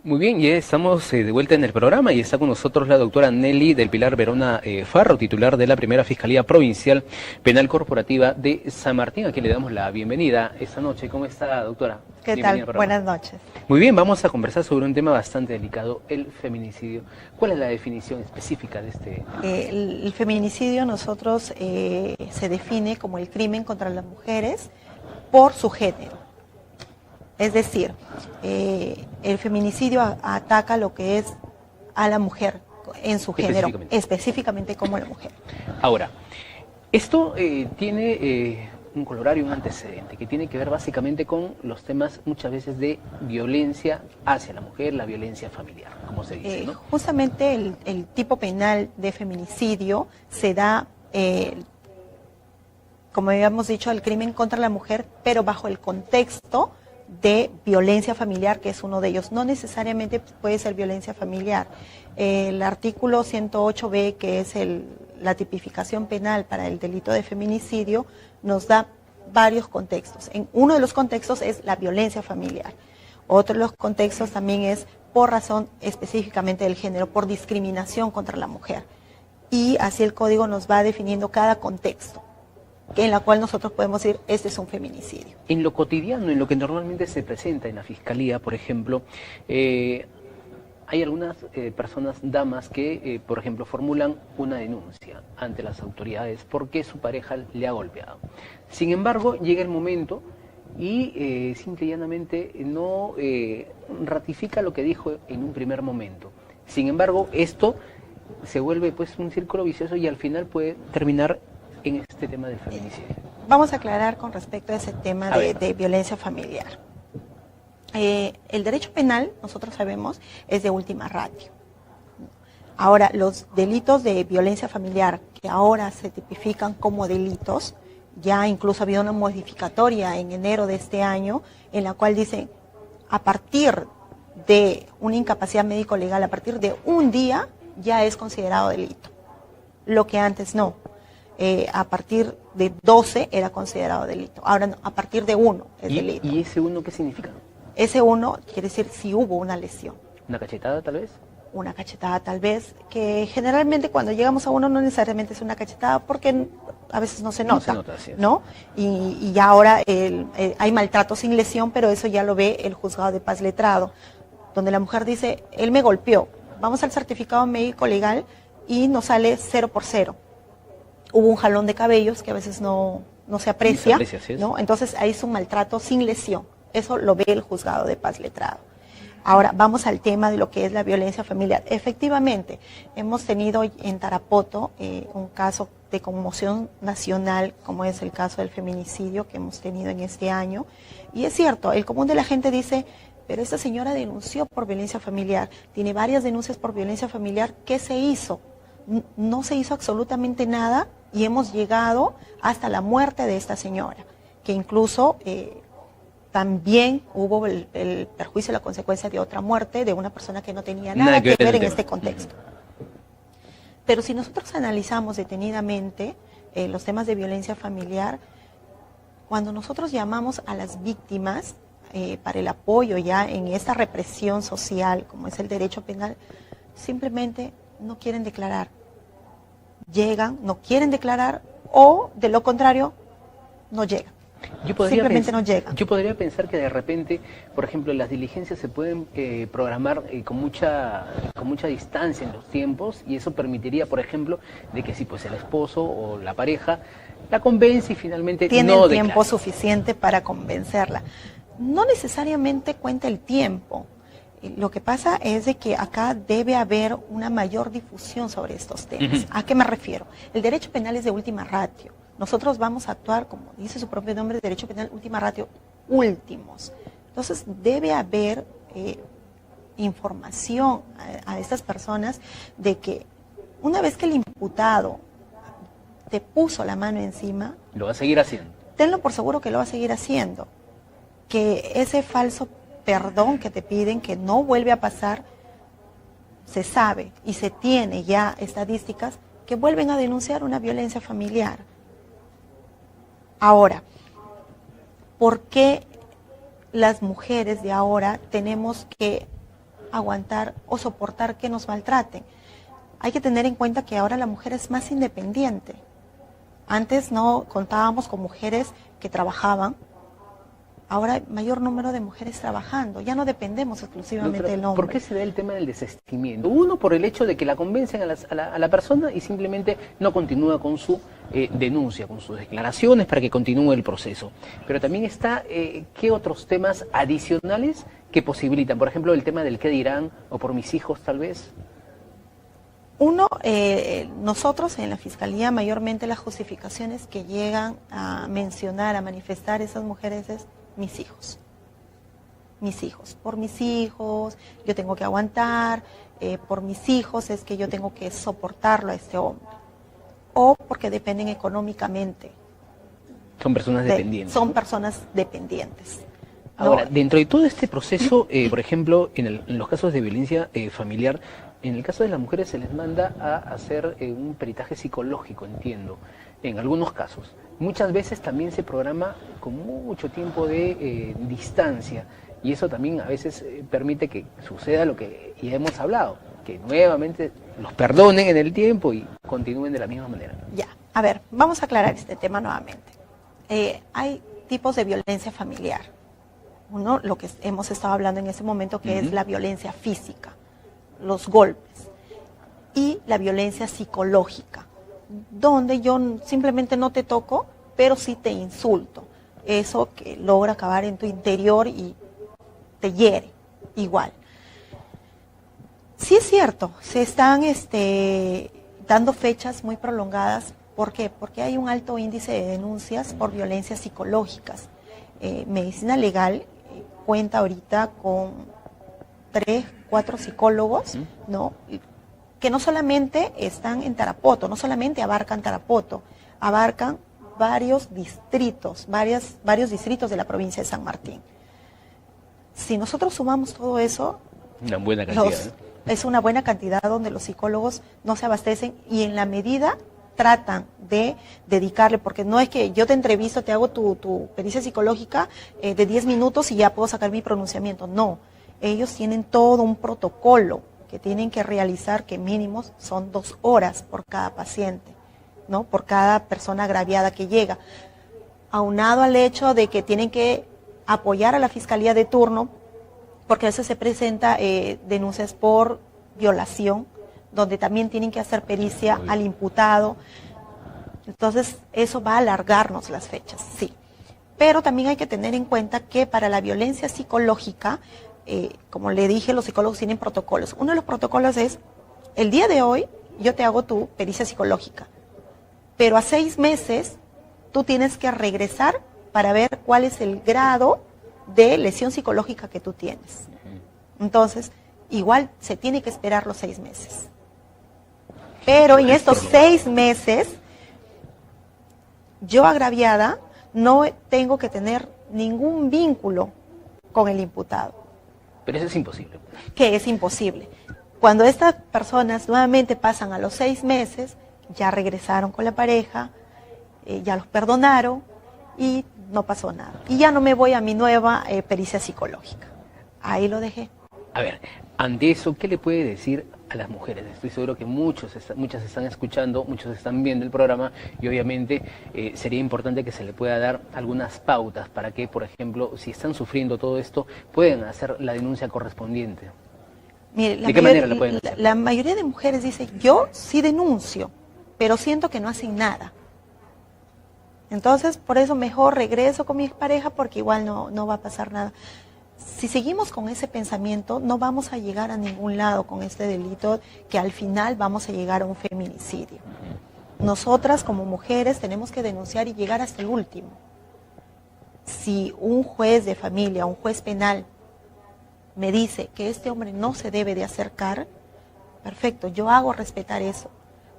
Muy bien, ya estamos de vuelta en el programa y está con nosotros la doctora Nelly del Pilar Verona Farro, titular de la Primera Fiscalía Provincial Penal Corporativa de San Martín, a quien le damos la bienvenida esta noche. ¿Cómo está, doctora? ¿Qué tal? Buenas noches. Muy bien, vamos a conversar sobre un tema bastante delicado, el feminicidio. ¿Cuál es la definición específica de este? El feminicidio nosotros se define como el crimen contra las mujeres por su género. Es decir, el feminicidio ataca lo que es a la mujer en su género, específicamente como la mujer. Ahora, esto tiene un colorario, un antecedente, que tiene que ver básicamente con los temas muchas veces de violencia hacia la mujer, la violencia familiar, como se dice, ¿no? Justamente el tipo penal de feminicidio se da, como habíamos dicho, el crimen contra la mujer, pero bajo el contexto de violencia familiar, que es uno de ellos. No necesariamente puede ser violencia familiar. El artículo 108B, que es la tipificación penal para el delito de feminicidio, nos da varios contextos. Uno de los contextos es la violencia familiar. Otro de los contextos también es por razón específicamente del género, por discriminación contra la mujer. Y así el código nos va definiendo cada contexto en la cual nosotros podemos decir, este es un feminicidio. En lo cotidiano, en lo que normalmente se presenta en la Fiscalía, por ejemplo, hay algunas personas, damas, que, por ejemplo, formulan una denuncia ante las autoridades porque su pareja le ha golpeado. Sin embargo, llega el momento y simple y llanamente no ratifica lo que dijo en un primer momento. Sin embargo, esto se vuelve pues un círculo vicioso y al final puede terminar en este tema del feminicidio. Vamos a aclarar con respecto a ese tema de violencia familiar. El derecho penal, nosotros sabemos, es de última ratio. Ahora, los delitos de violencia familiar que ahora se tipifican como delitos, ya incluso ha habido una modificatoria en enero de este año, en la cual dice, a partir de una incapacidad médico-legal, a partir de un día, ya es considerado delito. Lo que antes no. A partir de 12 era considerado delito. Ahora no, a partir de 1 es delito. ¿Y ese 1 qué significa? Ese 1 quiere decir si hubo una lesión. ¿Una cachetada tal vez? Una cachetada tal vez, que generalmente cuando llegamos a 1 no necesariamente es una cachetada porque a veces no se nota. No se nota, así es. ¿No? Y ya ahora hay maltrato sin lesión, pero eso ya lo ve el juzgado de paz letrado, donde la mujer dice, él me golpeó, vamos al certificado médico legal y nos sale 0 por 0. Hubo un jalón de cabellos que a veces no se aprecia, ¿no? Entonces ahí es un maltrato sin lesión. Eso lo ve el juzgado de paz letrado. Ahora vamos al tema de lo que es la violencia familiar. Efectivamente, hemos tenido en Tarapoto un caso de conmoción nacional, como es el caso del feminicidio que hemos tenido en este año. Y es cierto, el común de la gente dice, pero esta señora denunció por violencia familiar, tiene varias denuncias por violencia familiar, ¿qué se hizo? No se hizo absolutamente nada y hemos llegado hasta la muerte de esta señora, que incluso también hubo el perjuicio y la consecuencia de otra muerte de una persona que no tenía nada que ver en este contexto. Pero si nosotros analizamos detenidamente los temas de violencia familiar, cuando nosotros llamamos a las víctimas para el apoyo ya en esta represión social, como es el derecho penal, simplemente no quieren declarar. Llegan, no quieren declarar o, de lo contrario, no llegan. Simplemente no llegan. Yo podría pensar que de repente, por ejemplo, las diligencias se pueden programar con mucha distancia en los tiempos y eso permitiría, por ejemplo, de que si pues el esposo o la pareja la convence y finalmente tiene no el tiempo suficiente para convencerla. No necesariamente cuenta el tiempo. Lo que pasa es de que acá debe haber una mayor difusión sobre estos temas. ¿A qué me refiero? El derecho penal es de última ratio. Nosotros vamos a actuar, como dice su propio nombre, derecho penal última ratio, últimos. Entonces debe haber información a estas personas de que una vez que el imputado te puso la mano encima, lo va a seguir haciendo. Tenlo por seguro que lo va a seguir haciendo. Que ese falso perdón que te piden, que no vuelve a pasar, se sabe y se tiene ya estadísticas que vuelven a denunciar una violencia familiar. Ahora, ¿por qué las mujeres de ahora tenemos que aguantar o soportar que nos maltraten. Hay que tener en cuenta que ahora la mujer es más independiente. Antes no contábamos con mujeres que trabajaban. Ahora hay mayor número de mujeres trabajando. Ya no dependemos exclusivamente del hombre. ¿Por qué se da el tema del desistimiento? Uno, por el hecho de que la convencen a la persona y simplemente no continúa con su denuncia, con sus declaraciones para que continúe el proceso. Pero también está, ¿qué otros temas adicionales que posibilitan? Por ejemplo, el tema del qué dirán o por mis hijos, tal vez. Uno, nosotros en la Fiscalía mayormente las justificaciones que llegan a mencionar, a manifestar esas mujeres es mis hijos. Mis hijos. Por mis hijos yo tengo que aguantar, por mis hijos es que yo tengo que soportarlo a este hombre. O porque dependen económicamente. Son personas dependientes. Son personas dependientes. Ahora, dentro de todo este proceso, por ejemplo, en los casos de violencia familiar, en el caso de las mujeres se les manda a hacer un peritaje psicológico, entiendo, en algunos casos. Muchas veces también se programa con mucho tiempo de distancia y eso también a veces permite que suceda lo que ya hemos hablado, que nuevamente los perdonen en el tiempo y continúen de la misma manera. Ya, a ver, vamos a aclarar este tema nuevamente. Hay tipos de violencia familiar. Uno, lo que hemos estado hablando en ese momento, que es la violencia física, los golpes, y la violencia psicológica, donde yo simplemente no te toco, pero sí te insulto. Eso que logra acabar en tu interior y te hiere igual. Sí es cierto, se están dando fechas muy prolongadas. ¿Por qué? Porque hay un alto índice de denuncias por violencias psicológicas. Medicina Legal cuenta ahorita con 3, 4 psicólogos, ¿no? Que no solamente están en Tarapoto, no solamente abarcan Tarapoto, abarcan varios distritos, varios distritos de la provincia de San Martín. Si nosotros sumamos todo eso, una buena cantidad, es una buena cantidad donde los psicólogos no se abastecen y en la medida tratan de dedicarle, porque no es que yo te entrevisto, te hago tu pericia psicológica de 10 minutos y ya puedo sacar mi pronunciamiento. No, ellos tienen todo un protocolo que tienen que realizar, que mínimos son 2 horas por cada paciente, ¿no? Por cada persona agraviada que llega. Aunado al hecho de que tienen que apoyar a la fiscalía de turno, porque a veces se presenta denuncias por violación, donde también tienen que hacer pericia al imputado. Entonces, eso va a alargarnos las fechas, sí. Pero también hay que tener en cuenta que para la violencia psicológica, como le dije, los psicólogos tienen protocolos. Uno de los protocolos es, el día de hoy yo te hago tu pericia psicológica, pero a 6 meses tú tienes que regresar para ver cuál es el grado de lesión psicológica que tú tienes. Entonces, igual se tiene que esperar los 6 meses. Pero en estos 6 meses, yo agraviada no tengo que tener ningún vínculo con el imputado. Pero eso es imposible. Que es imposible. Cuando estas personas nuevamente pasan a los 6 meses, ya regresaron con la pareja, ya los perdonaron y no pasó nada. Y ya no me voy a mi nueva pericia psicológica. Ahí lo dejé. A ver, ante eso, ¿qué le puede decir a las mujeres? Estoy seguro que muchas están escuchando, muchos están viendo el programa y obviamente sería importante que se le pueda dar algunas pautas para que, por ejemplo, si están sufriendo todo esto, puedan hacer la denuncia correspondiente. Mire, ¿De qué manera la pueden hacer? La mayoría de mujeres dice, yo sí denuncio, pero siento que no hacen nada. Entonces, por eso mejor regreso con mi pareja porque igual no va a pasar nada. Si seguimos con ese pensamiento, no vamos a llegar a ningún lado con este delito, que al final vamos a llegar a un feminicidio. Nosotras como mujeres tenemos que denunciar y llegar hasta el último. Si un juez de familia, un juez penal, me dice que este hombre no se debe de acercar, perfecto, yo hago respetar eso.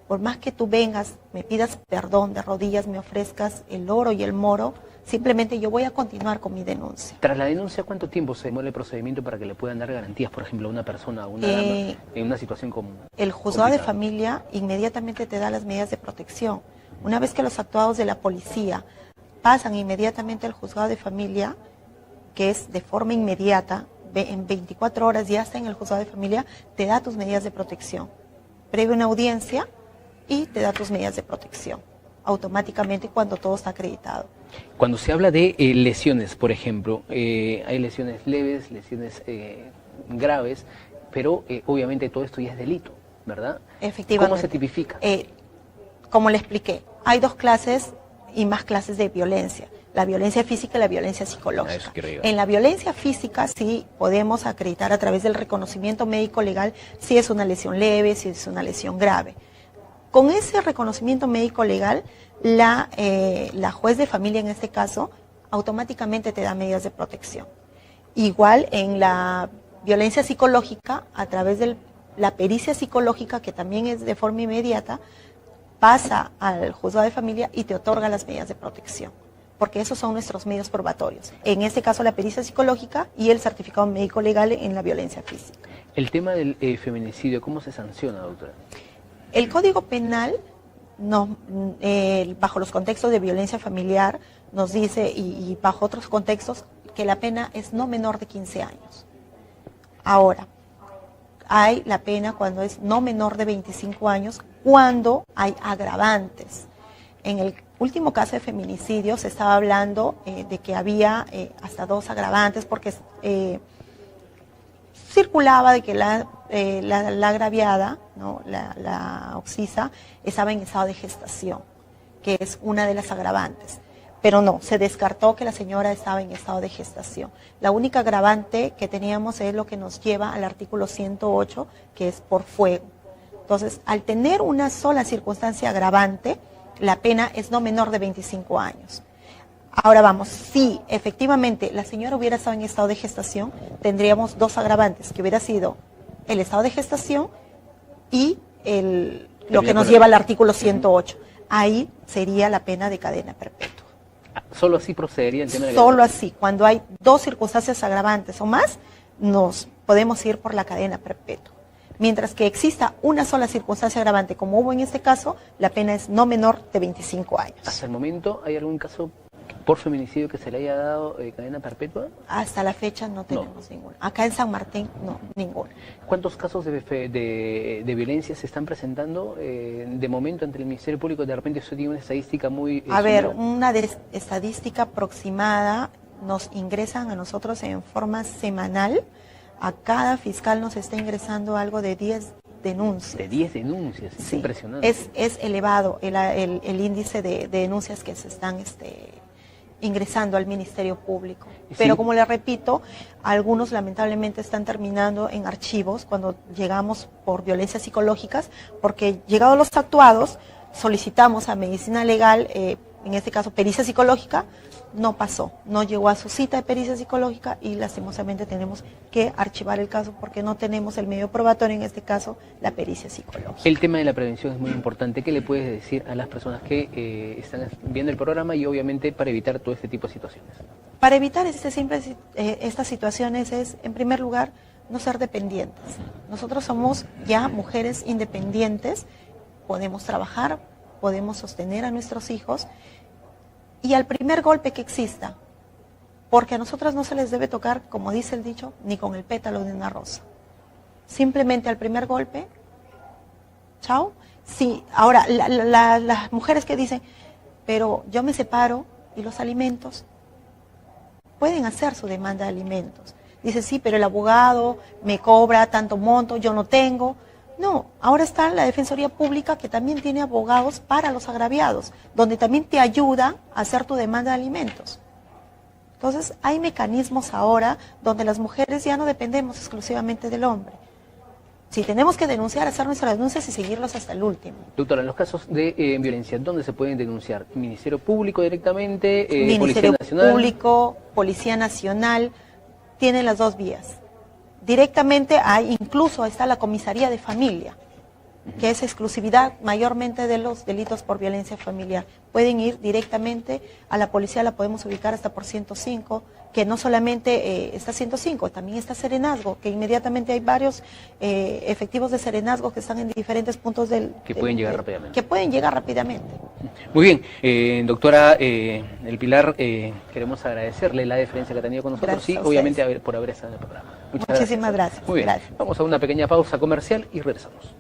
Por más que tú vengas, me pidas perdón de rodillas, me ofrezcas el oro y el moro, simplemente yo voy a continuar con mi denuncia. Tras la denuncia, ¿cuánto tiempo se demora el procedimiento para que le puedan dar garantías, por ejemplo, a una persona, a una dama, en una situación como el juzgado de familia inmediatamente te da las medidas de protección. Una vez que los actuados de la policía pasan inmediatamente al juzgado de familia, que es de forma inmediata, en 24 horas ya está en el juzgado de familia, te da tus medidas de protección. Previa una audiencia y te da tus medidas de protección automáticamente cuando todo está acreditado. Cuando se habla de lesiones, por ejemplo, hay lesiones leves, lesiones graves, pero obviamente todo esto ya es delito, ¿verdad? Efectivamente. ¿Cómo se tipifica? Como le expliqué, hay dos clases y más clases de violencia. La violencia física y la violencia psicológica. En la violencia física sí podemos acreditar a través del reconocimiento médico legal si es una lesión leve, si es una lesión grave. Con ese reconocimiento médico legal, la juez de familia en este caso automáticamente te da medidas de protección. Igual en la violencia psicológica, a través de la pericia psicológica, que también es de forma inmediata, pasa al juzgado de familia y te otorga las medidas de protección, porque esos son nuestros medios probatorios. En este caso, la pericia psicológica y el certificado médico legal en la violencia física. El tema del feminicidio, ¿cómo se sanciona, doctora? El Código Penal, bajo los contextos de violencia familiar, nos dice, y bajo otros contextos, que la pena es no menor de 15 años. Ahora, hay la pena cuando es no menor de 25 años, cuando hay agravantes. En el último caso de feminicidio se estaba hablando de que había hasta 2 agravantes, porque circulaba de que la agraviada, ¿no? la occisa, estaba en estado de gestación, que es una de las agravantes. Pero no, se descartó que la señora estaba en estado de gestación. La única agravante que teníamos es lo que nos lleva al artículo 108, que es por fuego. Entonces, al tener una sola circunstancia agravante, la pena es no menor de 25 años. Ahora vamos, si efectivamente la señora hubiera estado en estado de gestación, tendríamos 2 agravantes, que hubiera sido el estado de gestación y lo que nos lleva al artículo 108. Ahí sería la pena de cadena perpetua. ¿Solo así procedería el tema de la Solo así, cuando hay 2 circunstancias agravantes o más, nos podemos ir por la cadena perpetua. Mientras que exista una sola circunstancia agravante, como hubo en este caso, la pena es no menor de 25 años. ¿Hasta el momento hay algún caso por feminicidio que se le haya dado cadena perpetua? Hasta la fecha no tenemos ninguno. Acá en San Martín, no, ninguno. ¿Cuántos casos de violencia se están presentando de momento ante el Ministerio Público? De repente eso tiene una estadística muy... A ver, una estadística aproximada, nos ingresan a nosotros en forma semanal. A cada fiscal nos está ingresando algo de 10 denuncias. ¿De 10 denuncias? Es impresionante. Es elevado el índice de denuncias que se están ingresando al Ministerio Público. Sí. Pero como le repito, algunos lamentablemente están terminando en archivos cuando llegamos por violencias psicológicas, porque llegados los actuados, solicitamos a medicina legal, en este caso pericia psicológica, no pasó, no llegó a su cita de pericia psicológica y lastimosamente tenemos que archivar el caso porque no tenemos el medio probatorio, en este caso la pericia psicológica. El tema de la prevención es muy importante. ¿Qué le puedes decir a las personas que están viendo el programa y obviamente para evitar todo este tipo de situaciones? Para evitar estas situaciones es, en primer lugar, no ser dependientes. Nosotros somos ya mujeres independientes, podemos trabajar, podemos sostener a nuestros hijos. Y al primer golpe que exista, porque a nosotras no se les debe tocar, como dice el dicho, ni con el pétalo de una rosa. Simplemente al primer golpe, chao. Sí, ahora, las mujeres que dicen, pero yo me separo y los alimentos, pueden hacer su demanda de alimentos. Dice, sí, pero el abogado me cobra tanto monto, yo no tengo. No, ahora está la Defensoría Pública, que también tiene abogados para los agraviados, donde también te ayuda a hacer tu demanda de alimentos. Entonces, hay mecanismos ahora donde las mujeres ya no dependemos exclusivamente del hombre. Si tenemos que denunciar, hacer nuestras denuncias y seguirlos hasta el último. Doctora, en los casos de violencia, ¿dónde se pueden denunciar? ¿Ministerio Público directamente? Ministerio ¿Policía Nacional? Público, Policía Nacional, tienen las 2 vías. Directamente incluso está la comisaría de familia, que es exclusividad mayormente de los delitos por violencia familiar. Pueden ir directamente a la policía, la podemos ubicar hasta por 105, que no solamente está 105, también está Serenazgo, que inmediatamente hay varios efectivos de Serenazgo que están en diferentes puntos que pueden llegar rápidamente. Que pueden llegar rápidamente. Muy bien, doctora El Pilar, queremos agradecerle la deferencia que ha tenido con nosotros. Gracias y obviamente por haber estado en el programa. Muchísimas gracias. Muy bien, gracias. Vamos a una pequeña pausa comercial y regresamos.